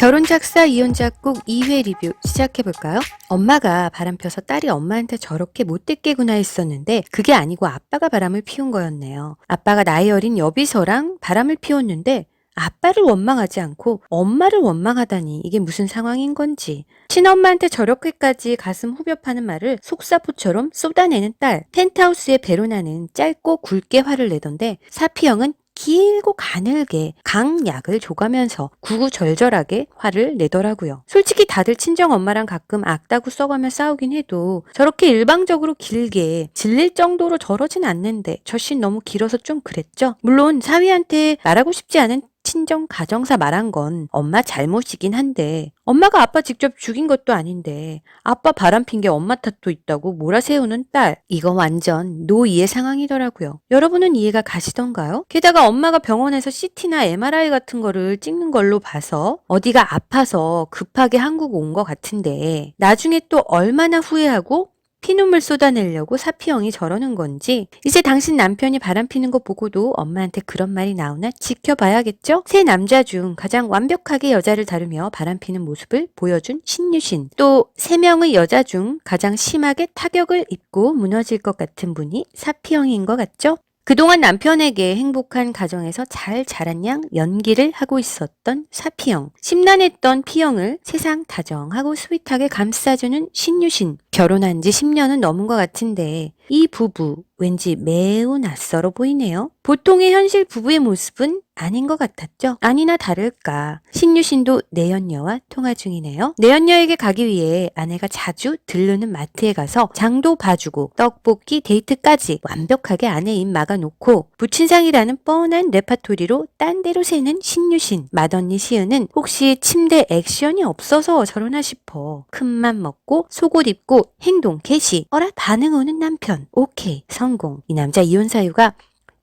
결혼 작사 이혼 작곡 2회 리뷰 시작해볼까요? 엄마가 바람 펴서 딸이 엄마한테 저렇게 못됐게구나 했었는데 그게 아니고 아빠가 바람을 피운 거였네요. 아빠가 나이 어린 여비서랑 바람을 피웠는데 아빠를 원망하지 않고 엄마를 원망하다니 이게 무슨 상황인 건지. 친엄마한테 저렇게까지 가슴 후벼 파는 말을 속사포처럼 쏟아내는 딸. 펜트하우스의 베로나는 짧고 굵게 화를 내던데 사피형은 길고 가늘게 강약을 줘가면서 구구절절하게 화를 내더라고요. 솔직히 다들 친정엄마랑 가끔 악다구 써가며 싸우긴 해도 저렇게 일방적으로 길게 질릴 정도로 저러진 않는데 저 씬 너무 길어서 좀 그랬죠. 물론 사위한테 말하고 싶지 않은 친정 가정사 말한 건 엄마 잘못이긴 한데 엄마가 아빠 직접 죽인 것도 아닌데 아빠 바람핀 게 엄마 탓도 있다고 몰아세우는 딸. 이거 완전 노이의 상황이더라고요. 여러분은 이해가 가시던가요? 게다가 엄마가 병원에서 CT나 MRI 같은 거를 찍는 걸로 봐서 어디가 아파서 급하게 한국 온 것 같은데 나중에 또 얼마나 후회하고 피눈물 쏟아내려고 사피형이 저러는 건지 이제 당신 남편이 바람피는 거 보고도 엄마한테 그런 말이 나오나 지켜봐야겠죠? 세 남자 중 가장 완벽하게 여자를 다루며 바람피는 모습을 보여준 신유신, 또 세 명의 여자 중 가장 심하게 타격을 입고 무너질 것 같은 분이 사피형인 것 같죠? 그동안 남편에게 행복한 가정에서 잘 자란 양 연기를 하고 있었던 사피형, 심란했던 피형을 세상 다정하고 스윗하게 감싸주는 신유신. 결혼한 지 10년은 넘은 것 같은데 이 부부 왠지 매우 낯설어 보이네요. 보통의 현실 부부의 모습은 아닌 것 같았죠? 아니나 다를까 신유신도 내연녀와 통화 중이네요. 내연녀에게 가기 위해 아내가 자주 들르는 마트에 가서 장도 봐주고 떡볶이 데이트까지 완벽하게 아내 입 막아놓고 부친상이라는 뻔한 레파토리로 딴 데로 새는 신유신. 맏언니 시은은 혹시 침대 액션이 없어서 저러나 싶어 큰맘 먹고 속옷 입고 행동 개시. 어라 반응 오는 남편. 오케이 성공. 이 남자 이혼 사유가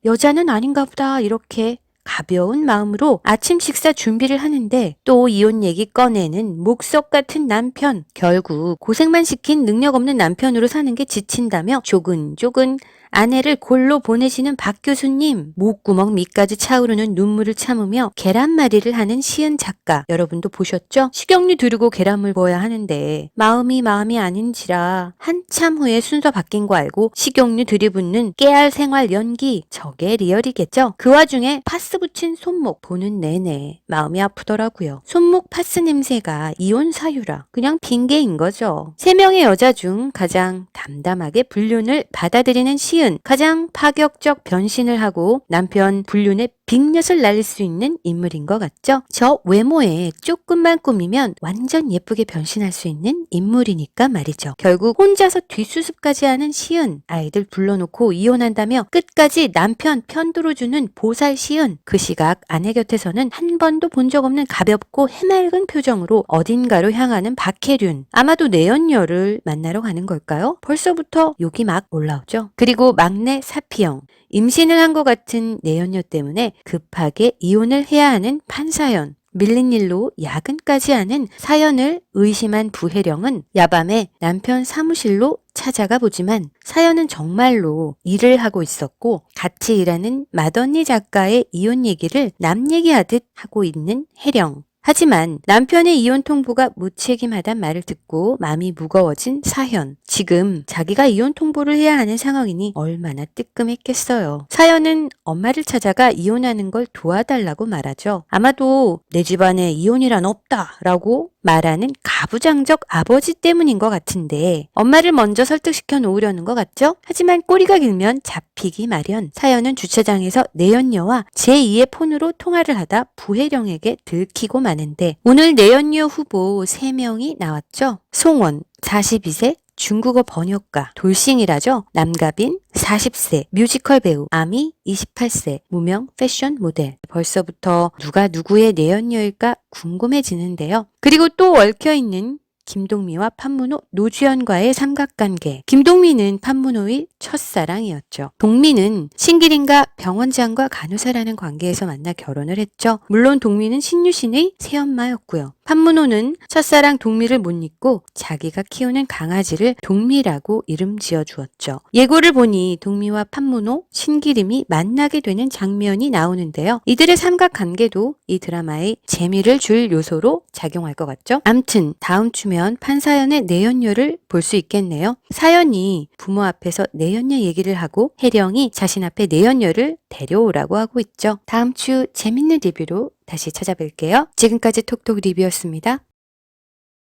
여자는 아닌가 보다 이렇게 가벼운 마음으로 아침 식사 준비를 하는데 또 이혼 얘기 꺼내는 목석 같은 남편. 결국 고생만 시킨 능력 없는 남편으로 사는 게 지친다며 조근조근 아내를 골로 보내시는 박 교수님. 목구멍 밑까지 차오르는 눈물을 참으며 계란말이를 하는 시은 작가. 여러분도 보셨죠? 식용유 두르고 계란물 부어야 하는데 마음이 아닌지라 한참 후에 순서 바뀐 거 알고 식용유 들이붓는 깨알 생활 연기. 저게 리얼이겠죠? 그 와중에 파스 붙인 손목 보는 내내 마음이 아프더라고요. 손목 파스 냄새가 이혼 사유라 그냥 핑계인 거죠. 세 명의 여자 중 가장 담담하게 불륜을 받아들이는 시은, 가장 파격적 변신을 하고 남편 불륜의 빅엿을 날릴 수 있는 인물인 것 같죠? 저 외모에 조금만 꾸미면 완전 예쁘게 변신할 수 있는 인물이니까 말이죠. 결국 혼자서 뒷수습까지 하는 시은, 아이들 불러놓고 이혼한다며 끝까지 남편 편 들어주는 보살 시은. 그 시각 아내 곁에서는 한 번도 본 적 없는 가볍고 해맑은 표정으로 어딘가로 향하는 박혜륜. 아마도 내연녀를 만나러 가는 걸까요? 벌써부터 욕이 막 올라오죠. 그리고 막내 사피형. 임신을 한 것 같은 내연녀 때문에 급하게 이혼을 해야 하는 판사연. 밀린 일로 야근까지 하는 사연을 의심한 부혜령은 야밤에 남편 사무실로 찾아가 보지만 사연은 정말로 일을 하고 있었고 같이 일하는 맏언니 작가의 이혼 얘기를 남 얘기하듯 하고 있는 혜령. 하지만 남편의 이혼 통보가 무책임하단 말을 듣고 마음이 무거워진 사현. 지금 자기가 이혼 통보를 해야 하는 상황이니 얼마나 뜨끔했겠어요. 사연은 엄마를 찾아가 이혼하는 걸 도와달라고 말하죠. 아마도 내 집안에 이혼이란 없다 라고 말하는 가부장적 아버지 때문인 것 같은데 엄마를 먼저 설득시켜 놓으려는 것 같죠? 하지만 꼬리가 길면 잡히기 마련. 사연은 주차장에서 내연녀와 제2의 폰으로 통화를 하다 부혜령에게 들키고 마는데 오늘 내연녀 후보 3명이 나왔죠. 송원 42세 중국어 번역가, 돌싱이라죠. 남가빈 40세, 뮤지컬 배우, 아미 28세, 무명 패션 모델. 벌써부터 누가 누구의 내연녀일까 궁금해지는데요. 그리고 또 얽혀있는 김동미와 판문호, 노주현과의 삼각관계. 김동미는 판문호의 첫사랑이었죠. 동미는 신기린과 병원장과 간호사라는 관계에서 만나 결혼을 했죠. 물론 동미는 신유신의 새엄마였고요. 판문호는 첫사랑 동미를 못 잊고 자기가 키우는 강아지를 동미라고 이름 지어 주었죠. 예고를 보니 동미와 판문호, 신기림이 만나게 되는 장면이 나오는데요. 이들의 삼각관계도 이 드라마의 재미를 줄 요소로 작용할 것 같죠? 암튼 다음 주면 판사연의 내연녀를 볼 수 있겠네요. 사연이 부모 앞에서 내연녀 얘기를 하고 혜령이 자신 앞에 내연녀를 데려오라고 하고 있죠. 다음 주 재밌는 리뷰로 다시 찾아뵐게요. 지금까지 톡톡 리뷰였습니다.